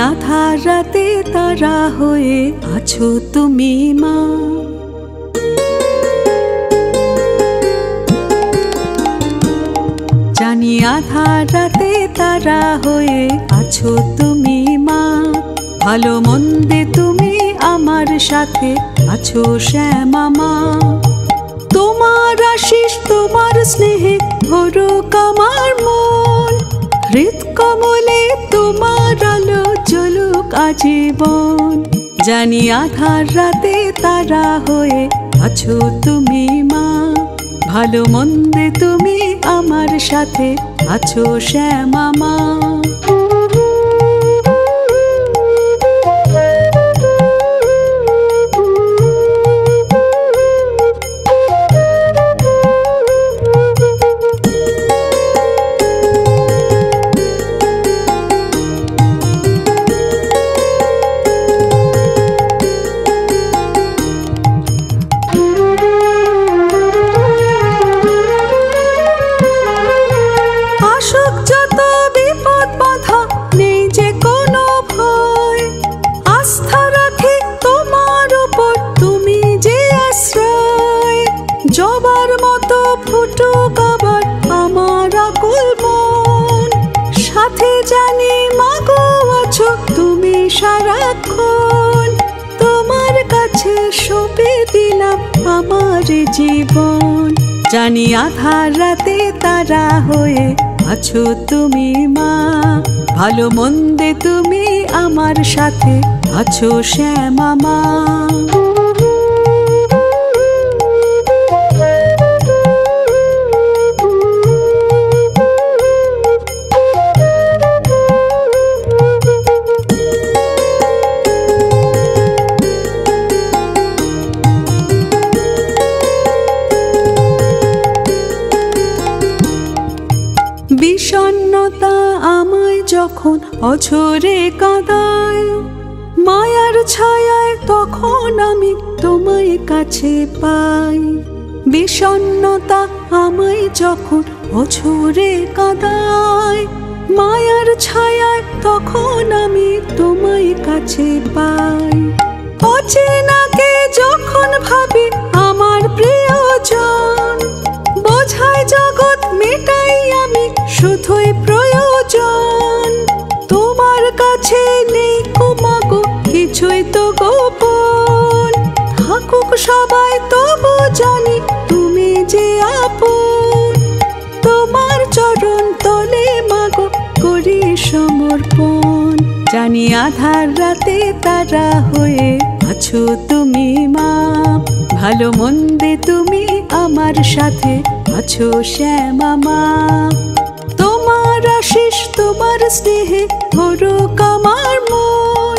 আধার রাতে তারা হয়ে আছো তুমি মা, জানি আধার রাতে তারা হয়ে আছো তুমি মা। ভালো মন্দে তুমি আমার সাথে আছো শ্যামা মা। তোমার আশিস তোমার স্নেহে ভরুক আমার মন, হৃদ কমলে তোমার আলো জ্বলুক আজীবন। জানি আধার রাতে তারা হয়ে আছো তুমি মা, ভালো মন্দে তুমি আমার সাথে আছো শ্যামা মা। জবার মতো ফুটুক আবার আমার আকুল মন, সাথে জানি মাগো আছো তুমি সারাক্ষণ। তোমার কাছে সঁপে দিলাম আমার জীবন। জানি আধার রাতে তারা হয়ে আছো তুমি মা, ভালো মন্দে তুমি আমার সাথে আছো শ্যামা মা। বিষণ্ণতা আমায় যখন অঝরে কাঁদায়, মায়ার ছায়ায় তখন আমি তোমায় কাছে পাই। বিষণ্ণতা আমায় যখন অঝরে কাঁদায়, মায়ার ছায়ায় তখন আমি তোমায় কাছে পাই। অচেনাকে যখন ভাবি আমার প্রিয়জন, বোঝাই জগৎ মেটাই আমি শুধুই প্রয়োজন। তোমার কাছে নেই গো মাগো কিছুই তো গোপন, থাকুক সবাই তবু জানি তুমি যে আপন। তোমার চরণ তলে মাগো করি সমর্পণ। জানি আধার রাতে তারা হয়ে আছো তুমি মা, ভালো মন্দে তুমি আমার সাথে আছো শ্যামা মা। তোমার আশিস তোমার স্নেহে ভরুক আমার মন,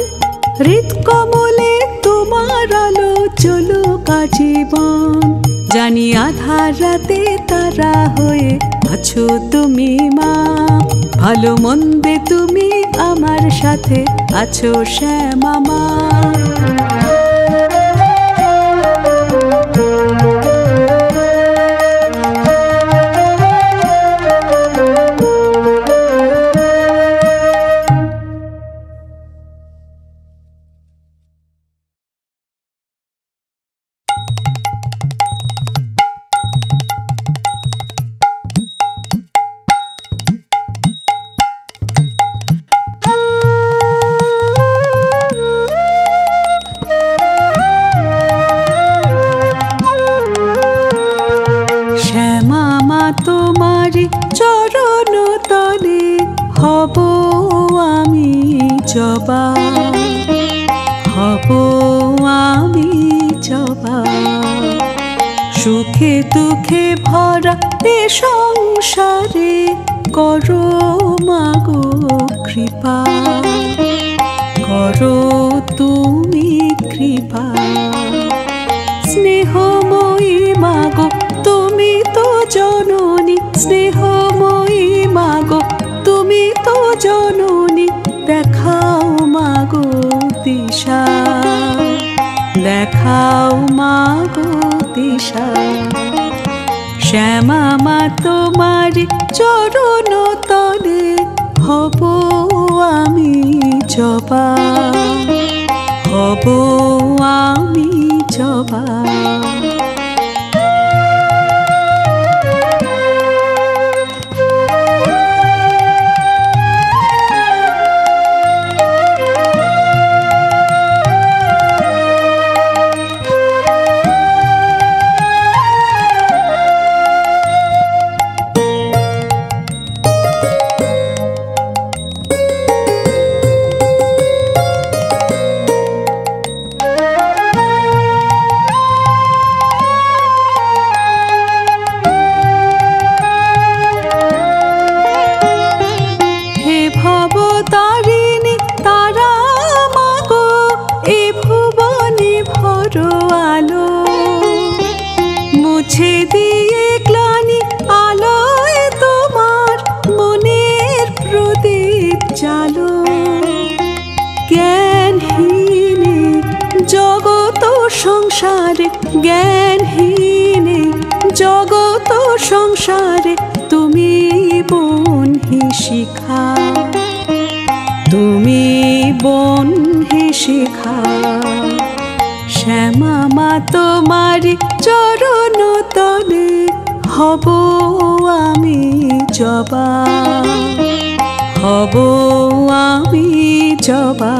হৃদ কমলে তোমার আলো জ্বলুক আজীবন। জানি আধার রাতে তারা হয়ে আছো তুমি মা, ভালো মন্দে তুমি আমার সাথে আছো শ্যামা মা। তোমারি চরণ তলে হব আমি জবা, হব আমি জবা। সুখে দুঃখে ভরা এ সংসারে করো মাগো কৃপা, করো তুমি কৃপা। স্নেহময়ী মাগো তুমি তো জননী, স্নেহময়ী মাগো তুমি তো জননী, দেখাও মাগো দিশা, দেখাও মাগো দিশা। শ্যামা মা তোমার চরণ তলে হব আমি জবা, হব আমি জবা। মুছে দিয়ে গ্লানি আলোয় তোমার মনের প্রদীপ জালো। জ্ঞানহীনে জগত সংসারে, জ্ঞানহীনে জগত সংসারে তুমি বন্ধি শিখা, তুমি বন্ধি শিখা। শ্যামা মা তোমার চরণ তলে হব আমি জবা, হব আমি জবা।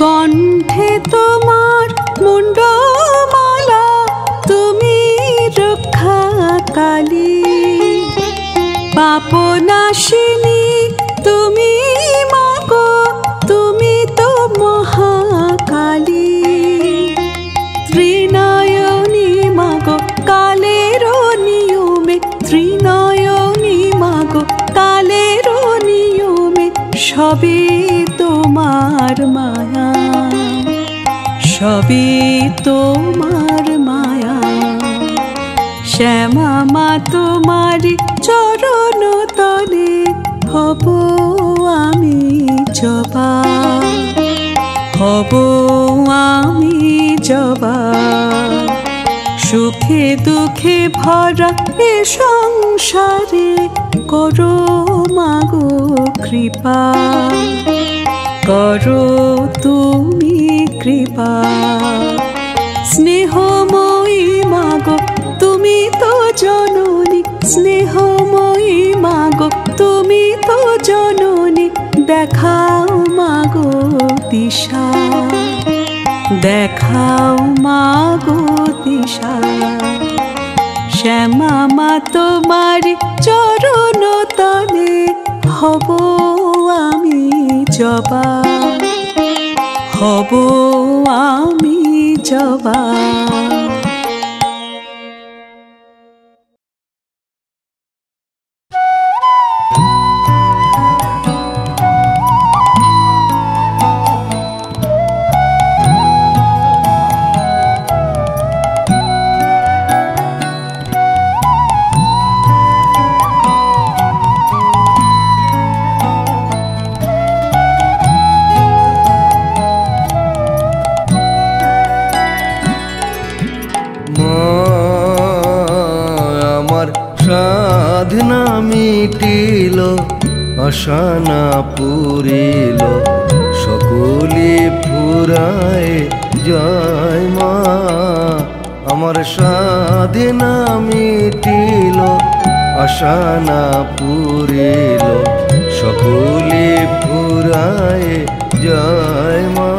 কণ্ঠে তোমার মুন্ডমালা তুমি রক্ষা কালী, পাপনাশিনী তুমি মাগো তুমি তো মহাকালী। ত্রিনয়নী মাগো কালের নিয়মে, ত্রিনয়নী মাগো কালের নিয়মে সবে তোমার মায়া, সবে তোমার মায়া। শ্যামা মা তোমার চরণ তলে হব আমি জবা, হব আমি জবা। সুখে দুঃখে ভরা এ সংসারে করো মাগো কৃপা, করো তুমি কৃপা। স্নেহময়ী মাগো তুমি তো জননী, স্নেহময়ী মাগো তুমি তো জননী, দেখাও মাগো দিশা, দেখাও মাগো দিশা। শ্যামা মা তোমার চরণ তলে হব আমি জবা, হব আমি জবা। সাধনা মিটিল আশা না পুরিল সকলে ফুরায় যায় মা। আমার সাধনা মিটিল আশা না পুরিল সকলে ফুরায় যায় মা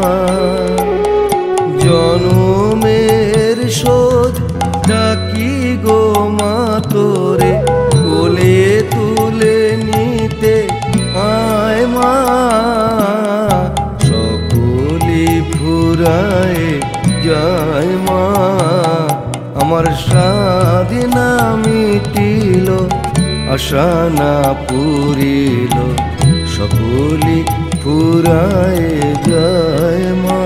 জনমের শোধ ডাকি গো মা তোরে কোলে তুলে নিতে আয় মা সকলে ফুরায় যায় মা আমার সাধনা মিটিল আশা না পুরিল সকলে ফুরায় যায় মা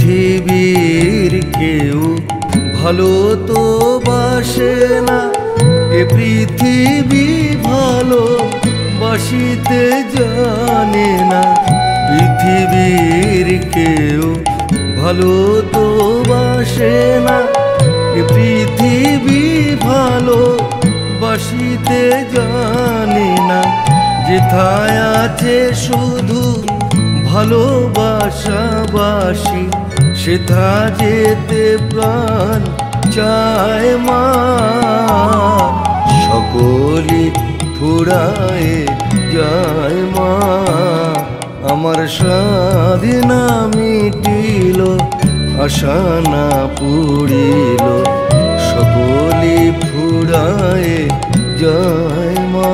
পৃথিবীর কেউ ভালো তো বাসে না এ পৃথিবী ভালো বাসিতে জানে না পৃথিবীর কেউ ভালো তো বাসে না এ পৃথিবী ভালো বাসিতে জানে না যেথায় আছে শুধু ভালোবাসাবাসি সেথা যেতে প্রাণ চায় মা সকলে ফুরায় যায় মা আমার সাধনা মিটিল আশা না পুরিল সকলে ফুরায় যায় মা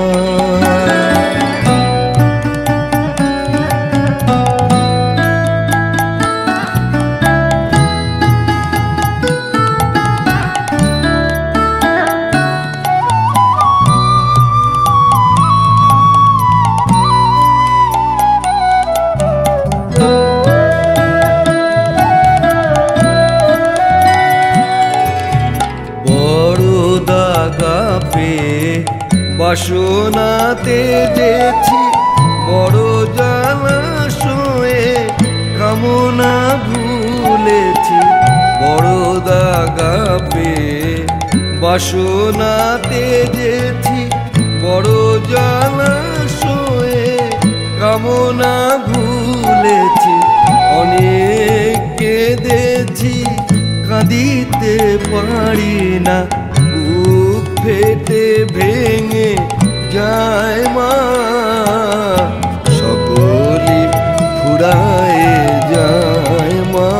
বাসনাতে যেছি বড় জলাশয়ে কামনা ভুলেছি বড় দাগা পেয়ে বাসনাতে যেছি বড় জলাশয়ে কামনা ভুলেছি অনেক কেঁদেছি কাঁদিতে পারি না বুক ফেটে ভেঙে যায় মা সকলে ফুরায় যায় মা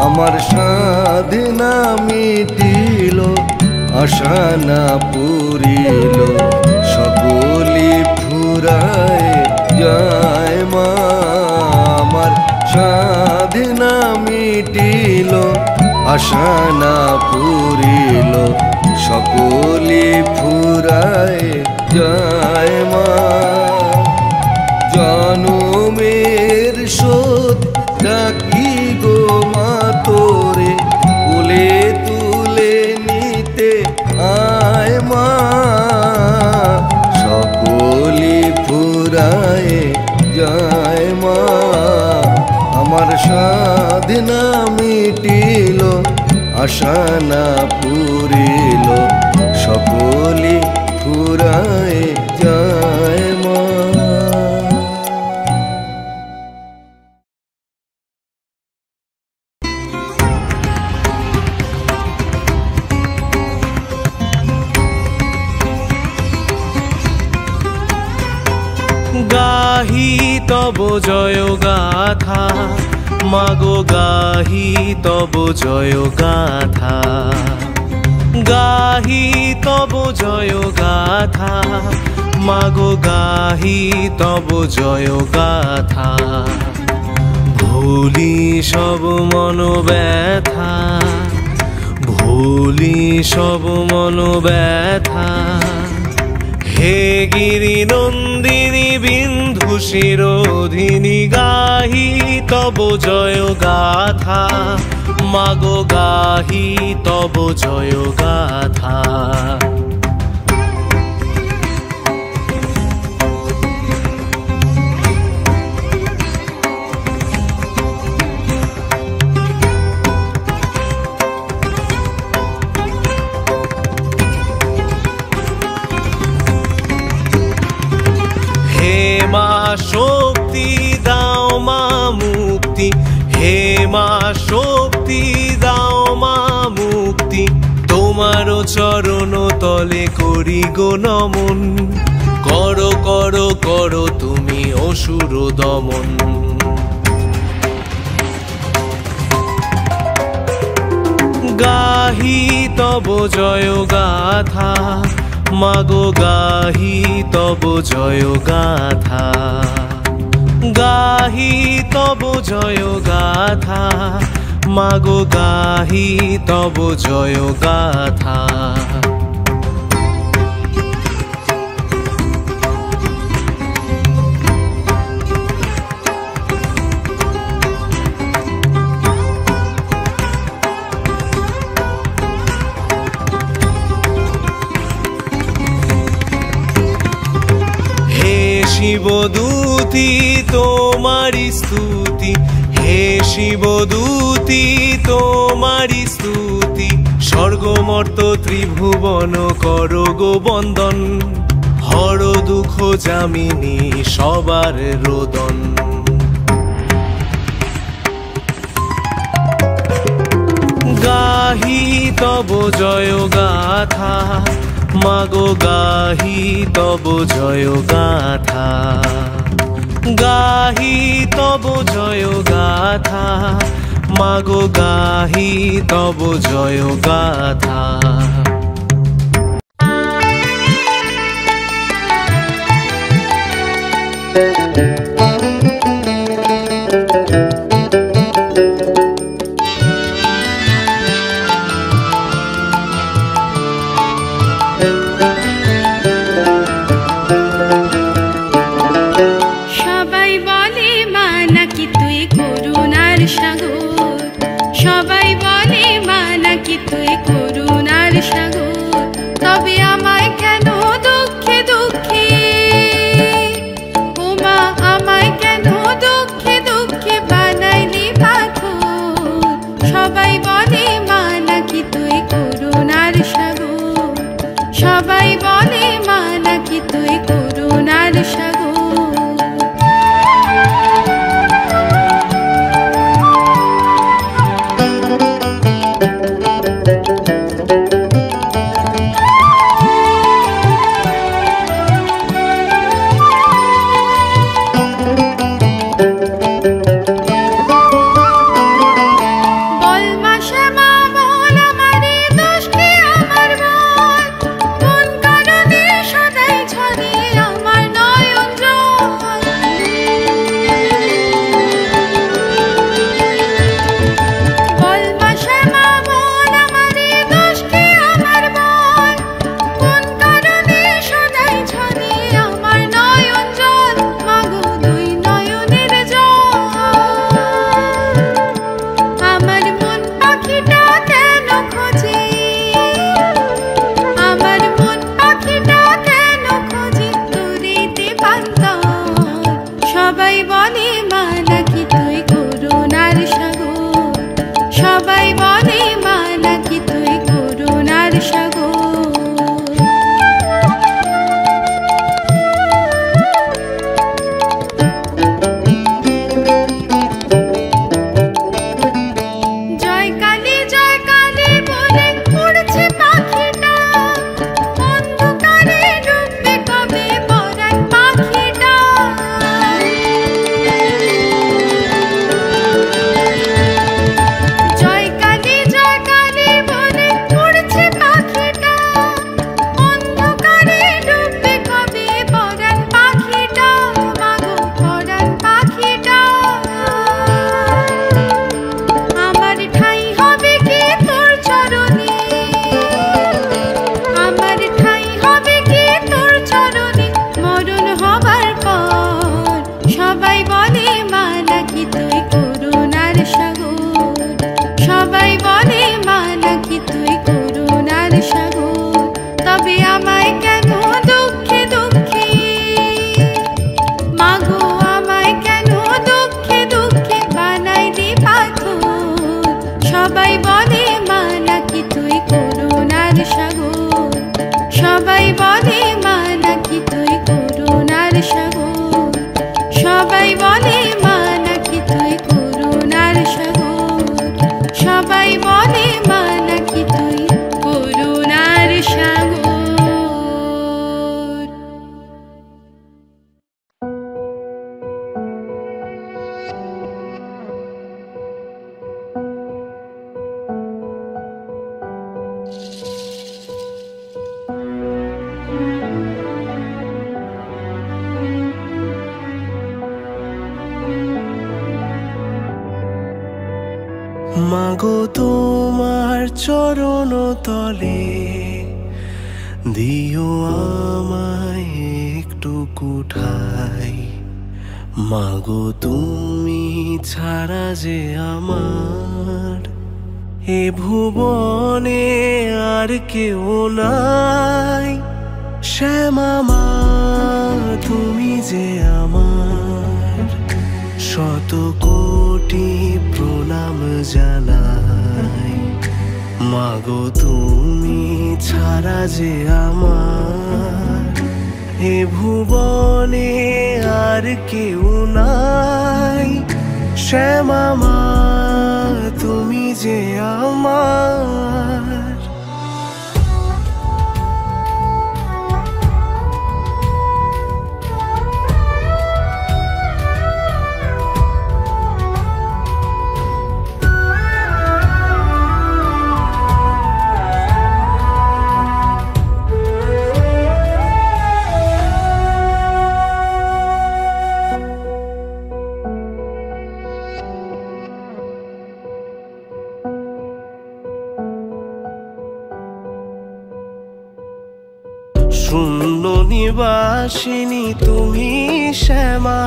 আমার সাধনা মিটিল আশা না পুরিল সকলে ফুরায় যায় মা আমার সাধনা মিটিল আশা না পুরিল সকলে ফুরায় যায় মা জনমের শোধ ডাকি গো মা তোরে কোলে তুলে নিতে আয় মা সকলে ফুরায় যায় মা আমার সাধনা মিটিল আশা না পুরিল সকলে ফুরায় যায় মা গাহি তব জয় গাথা মাগো গাহি তব জয় গাথা গাহি তব জয় গাথা মাগো গাহি তব জয় গাথা ভুলি সব মন ব্যথা ভুলি সব মন ব্যথা হে গিরি নন্দিনী বিন্ধু শিরোধিনী গাহি তব জয় গাথা মাগো গাহি তব জয় গাথা শক্তি দাও মা মুক্তি, হে মা শক্তি দাও মা মুক্তি, তোমার চরণ তলে করি গো নমন, করো করো করো তুমি অসুর দমন। গাহি তব জয় গাথা, মাগো গাহি তব জয় গাথা, গাহি তব জয় গাথা, মাগো গাহি তব জয় গাথা। শিবদূতি তোমারি স্তুতি, হে শিবদূতি তোমারি স্তুতি, স্বর্গমর্ত ত্রিভুবন করো গো বন্দন, হর দুঃখ যামিনী সবার রোদন। গাহি তব জয় গাথা, মাগো গাহি তব জয় গাথা, গাহি তব জয় গাথা, মাগো গাহি তব জয় গাথা। বল মাগো তোমার চরণ তলে দিও আমায় একটু কুঠাই। মাগো তুমি ছাড়া যে আমার এ ভুবনে আর কেউ নাই। শ্যামা মা তুমি যে আমার শত কোটি প্রণাম জানাই। মাগো তুমি ছাড়া যে আমার এ ভুবনে আর কেউ নাই। শ্যামা মা তুমি যে আমার। শূন্য নিবাসিনী তুমি শ্যামা,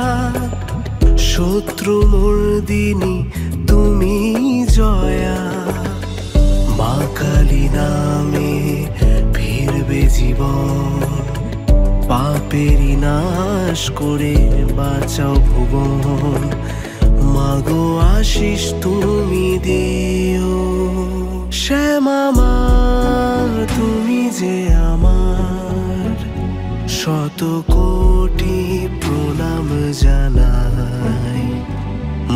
শত্রু মর্দিনী তুমি জয়া। মা কালী নামে ফিরবে জীবন, পাপেরই নাশ করে বাঁচাও ভুবন। মাগো আশিস তুমি দিও, শ্যামা মা তুমি যে আমার শত কোটি প্রণাম জানাই।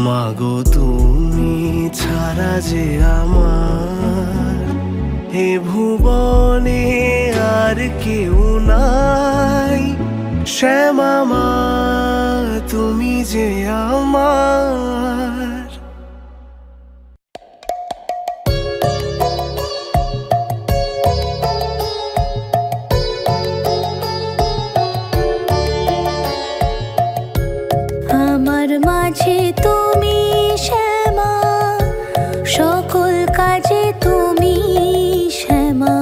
মাগো তুমি ছাড়া যে আমার এ ভুবনে আর কেউ নাই। শ্যামা মা তুমি যে আমার। আমার মাঝে তুমি শ্যামা, সকল কাজে তুমি শ্যামা।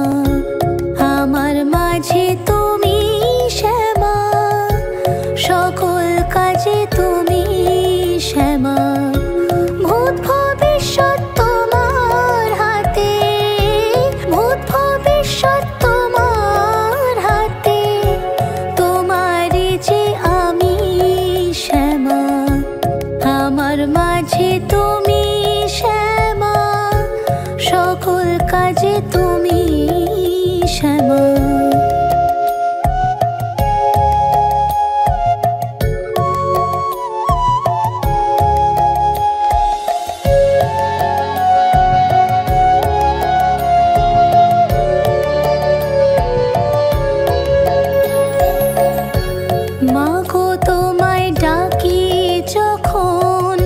আমার মাঝে তুমি শ্যামা, সকল কাজে তুমি শ্যামা। ভূত ভবিষ্যৎ তোমার হাতে, ভূত ভবিষ্যৎ তোমার হাতে। তোমারই যে আমি শ্যামা, আমার মাঝে তুমি শ্যামা, সকল কাজে তুমি শ্যামা। মাগো তোমায় ডাকি যখন,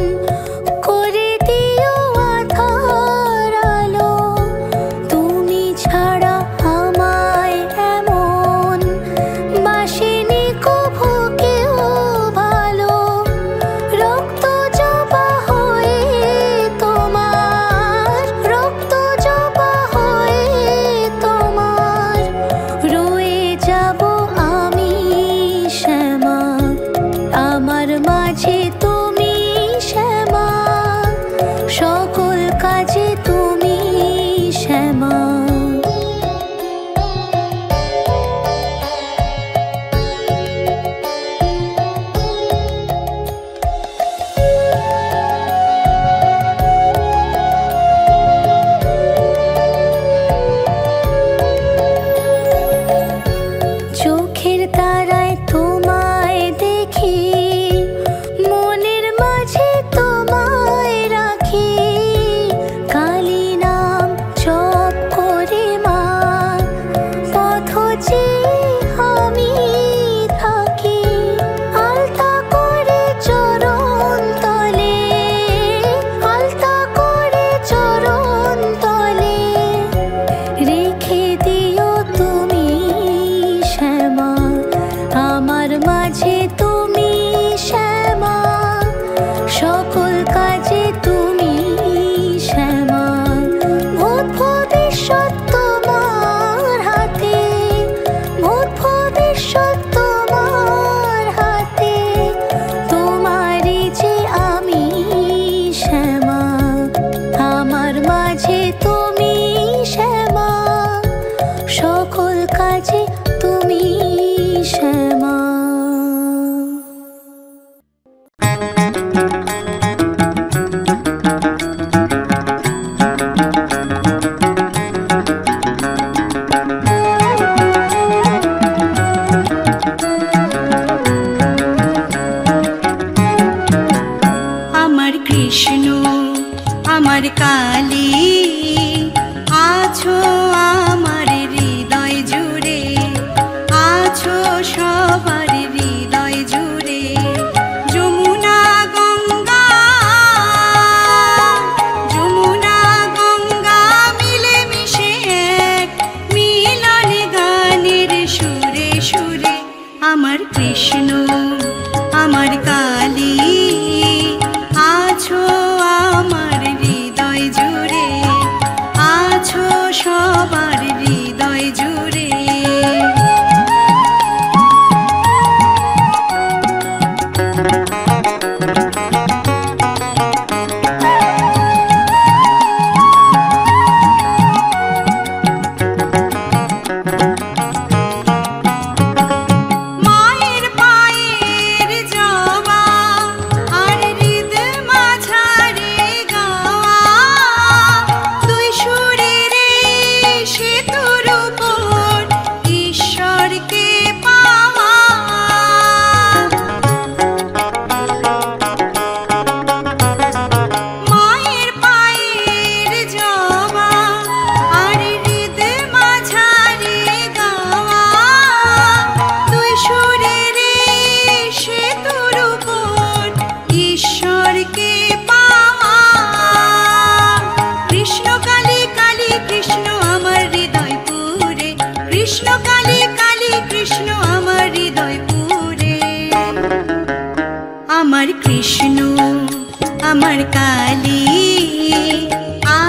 করে দিও আধার আলো। তুমি ছাড়া আমায় মাঝে তুমি শ্যামা। আমার কৃষ্ণ আমার কালী আছো আমার হৃদয় জুড়ে, আছো সবার হৃদয় জুড়ে। যমুনা গঙ্গা যমুনা গঙ্গা মিলে মিশে এক মিলন গানের সুরে সুরে। আমার কৃষ্ণ আমার কালী আছো আমার হৃদয় জুড়ে, আছো সবার হৃদয় জুড়ে। মায়ের পায়ের জবা আর হৃদ মাঝারে গাওয়া, দুই সুরের সেতুর উপর ঈশ্বরকে পাওয়া। মায়ের পায়ের জবা আর হৃদ মাঝারে গাওয়া, দুই সুরের সেতুর উপর ঈশ্বরকে পাওয়া। কৃষ্ণ কালী কালী কৃষ্ণ আমার হৃদয় পুরে, কৃষ্ণ কালী কালী কৃষ্ণ আমার হৃদয় পুরে। আমার কৃষ্ণ আমার কালী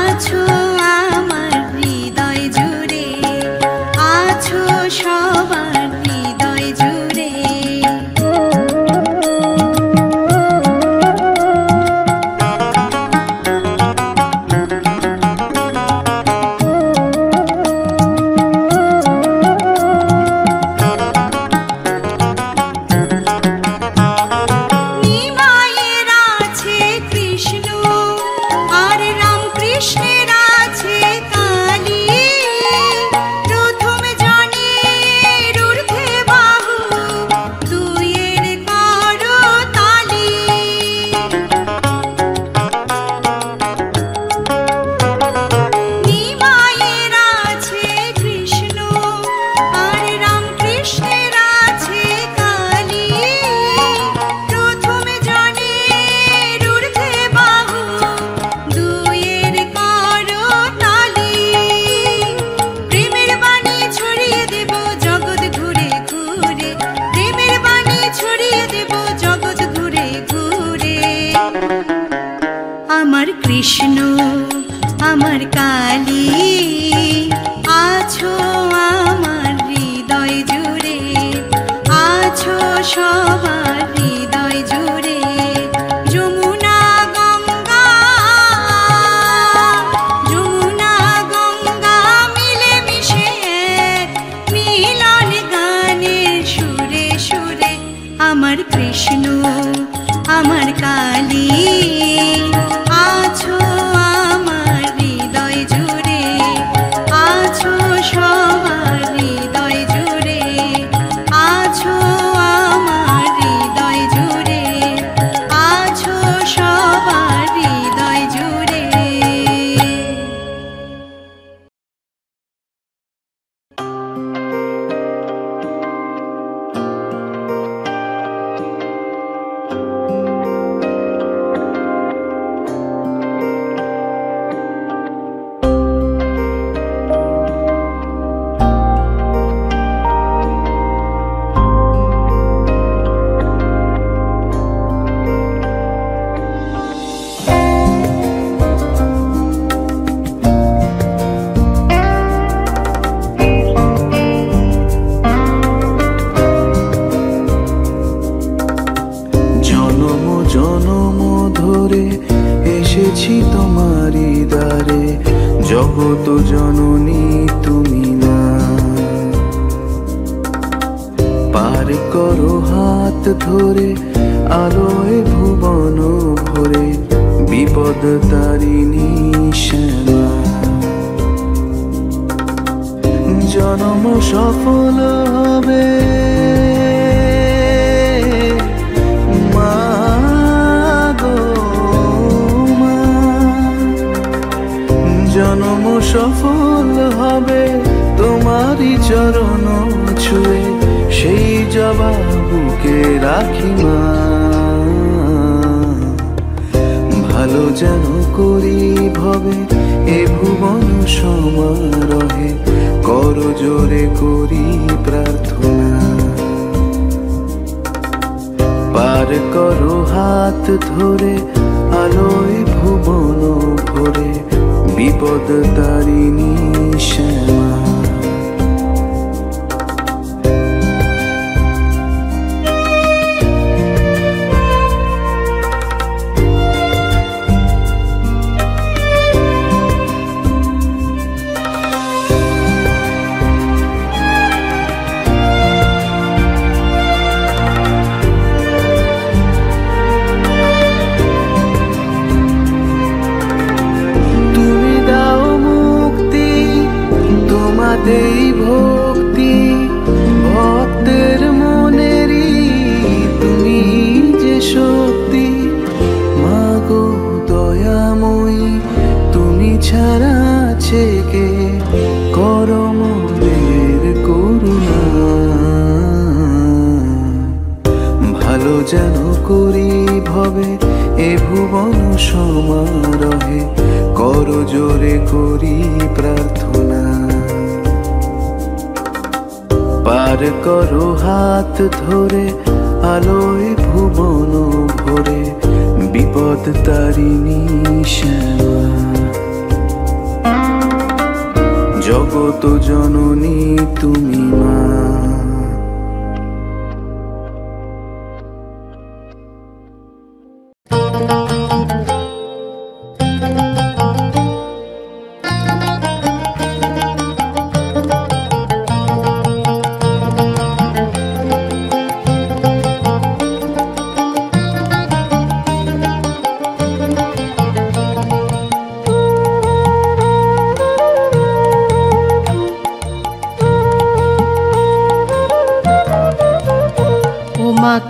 আছো আমার হৃদয় জুড়ে, আছো সবার হৃদয় জুড়ে। নিমাইয়ের আছে কৃষ্ণ আর রামকৃষ্ণের আছে কালী, প্রথম জনের ঊর্ধ্বে বাহু দুইয়ের করো তালি। নিমাইয়ের আছে কৃষ্ণ আর রামকৃষ্ণের আছে কালী, প্রথম জনের ঊর্ধ্বে বাহু দুইয়ের করো তালি। প্রেমের বাণী ছড়িয়ে দেব জগৎ ঘুরে ঘুরে, প্রেমের বাণী ছড়িয়ে দেব জগৎ ঘুরে ঘুরে। আমার কৃষ্ণ আমার কালী আছো আমার হৃদয় জুড়ে, আছো সবার হৃদয় জুড়ে। যমুনা গঙ্গা যমুনা গঙ্গা মিলে মিশে এক মিলন গানের সুরে সুরে। আমার কৃষ্ণ আমার কালী আছো আমার হৃদয় জুড়ে, আছো সবার হৃদয় জুড়ে, আছো আমার হৃদয় জুড়ে, আছো সবার হৃদয় জুড়ে। জগত জননী তুমি মা, ধরে আলোয় ভুবন ভরে বিপদ তারিণী শ্যামা। জন্ম সফল হবে মা গো মা, জন্ম সফল হবে তোমারই চরণ ছুঁয়ে, সেই জবা বুকে রাখি মা। ভালো যেন করি ভবে এ ভুবন সমারোহে, কর জোরে করি প্রার্থনা। পার করো হাত ধরে আলোয় ভুবন ভরে বিপদ তারিণী শ্যামা। তোমাদেই ভক্তি ভক্তের মনেরই তুমি যে শক্তি, মাগো দয়াময়ী তুমি ছাড়া আছে কে, করো মোদের করুণা। ভালো যেন করি ভবে এ ভুবন সমারোহে, কর জোরে করি প্রার্থনা। পার করো হাত ধরে আলোয় ভুবন ভরে বিপদ তারিণী শ্যামা। জগত জননী তুমি মা।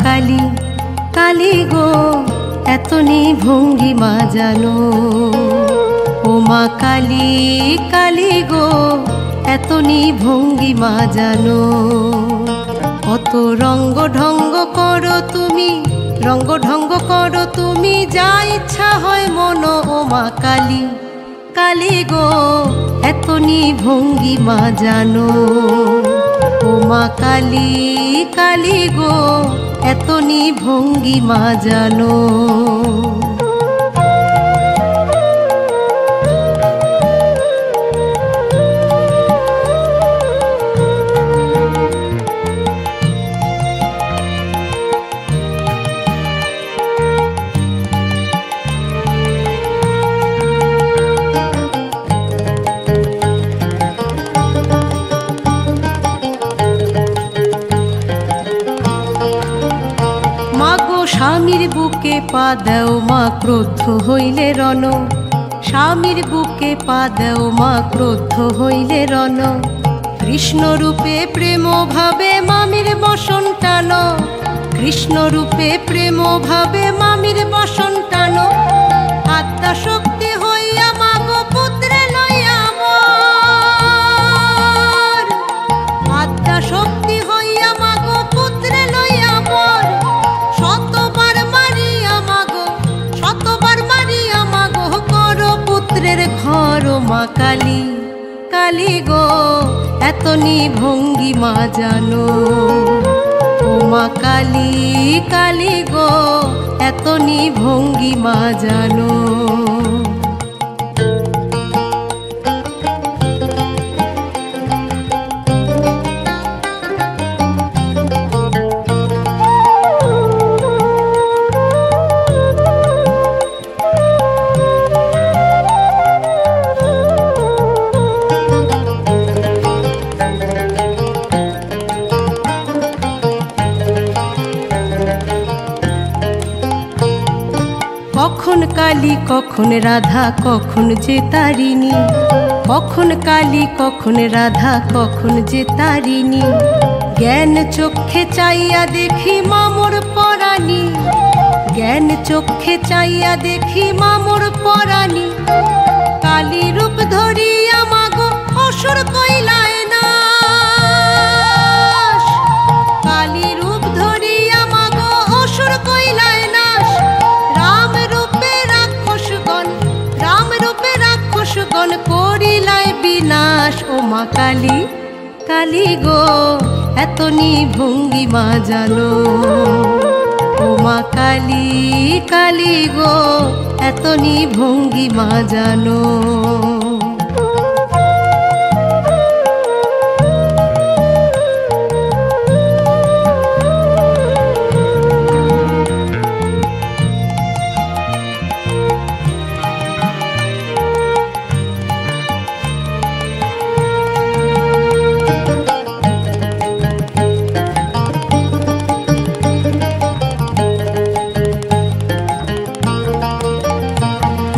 কালী কালী গো এত ভঙ্গিমা জানো, ও মা কালী কালী গো এত ভঙ্গিমা জানো। কত রঙ্গ ঢঙ্গ করো তুমি, রঙ্গ ঢঙ্গ করো তুমি, যা ইচ্ছা হয় মনো। ও মা কালী কালী গো এত ভঙ্গিমা জানো, ও মা কালী কালী গো এত ভঙ্গিমা জানো। স্বামীর বুকে পা দেও মা ক্রোধ হইলে রণ, স্বামীর বুকে পা দেও মা ক্রোধ হইলে রণ। কৃষ্ণ রূপে প্রেম ভাবে মামির বসন টানো, কৃষ্ণ রূপে প্রেম ভাবে মামির বসন টানো। আত্মা শক্তি হইয়া মাগো পুত্রে লইয়া মর, আত্মা শক্তি হইয়া মাগো পুত্রে লইয়া মর। শতবার মারিয়া মাগো, শতবার মারিয়া মাগো, করো পুত্রের ঘর। মা কালী কালী গো এত ভঙ্গিমা জানো, ও মা কালী কালী গো এত ভঙ্গিমা জানো। কখন কালী কখন রাধা কখন যে তারিণী, কখন কালী কখন রাধা কখন যে তারিণী। জ্ঞান চক্ষে চাইয়া দেখি মামোর পরাণী, জ্ঞান চক্ষে চাইয়া দেখি মামোর পরাণী। কালী রূপ ধরিয়া মাগো অসুর কইলায় নাশ, কালী রূপ ধরিয়া মাগো অসুর কইলায় নাশ। রাম রূপে রাক্ষসগণ, রাম রূপে রাক্ষসগণ করিলায় বিনাশ। ও মা কালী, কালী গো এত ভঙ্গিমা জানো। ও মা কালী, কালী গো এত ভঙ্গিমা জানো।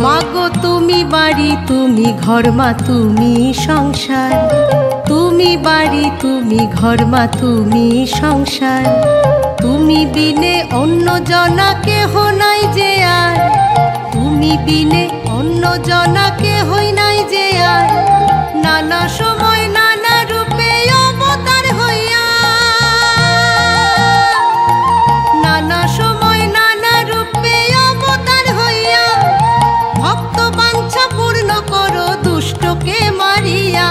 মাগো তুমি বাড়ি তুমি ঘর মা তুমি সংসার, তুমি বাড়ি তুমি ঘর মা তুমি সংসার। তুমি বিনে অন্য জনা কেহ নাই যে আর, তুমি বিনে অন্য জনা কেহ নাই যে আর। নানা সময় নানা রূপে অবতার হইয়া, নানা সময় নানা রূপে অবতার হইয়া। ভক্ত বাঞ্ছা পূর্ণ করো দুষ্টকে মারিয়া।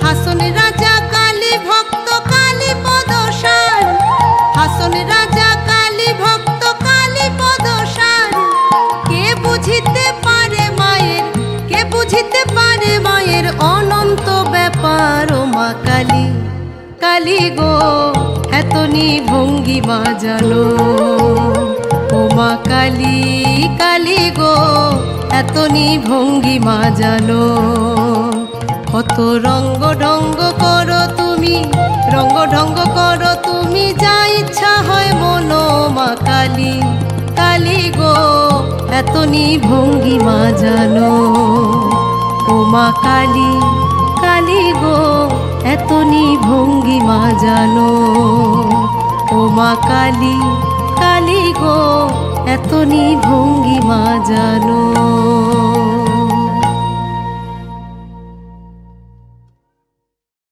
হাসন রাজা কালী ভক্ত কালী পদসার, হাসন রাজা কালী ভক্ত কালী পদসার। কে বুঝিতে পারে মায়ের, কে বুঝিতে পারে মায়ের অনন্ত ব্যাপার। ও মা কালী, কালী গো এত ভঙ্গিমা জানো। ও মা কালী, কালী গো এত ভঙ্গিমা জানো। কত রঙ্গ ঢঙ্গ করো তুমি, রঙ্গ ঢঙ্গ করো তুমি, যা ইচ্ছা হয় মনো। মা কালী, কালী গো এত ভঙ্গিমা জানো। ও মা কালী, কালী গো এত ভঙ্গিমা জানো। ও মা কালী, কালী গো এত ভঙ্গিমা জানো।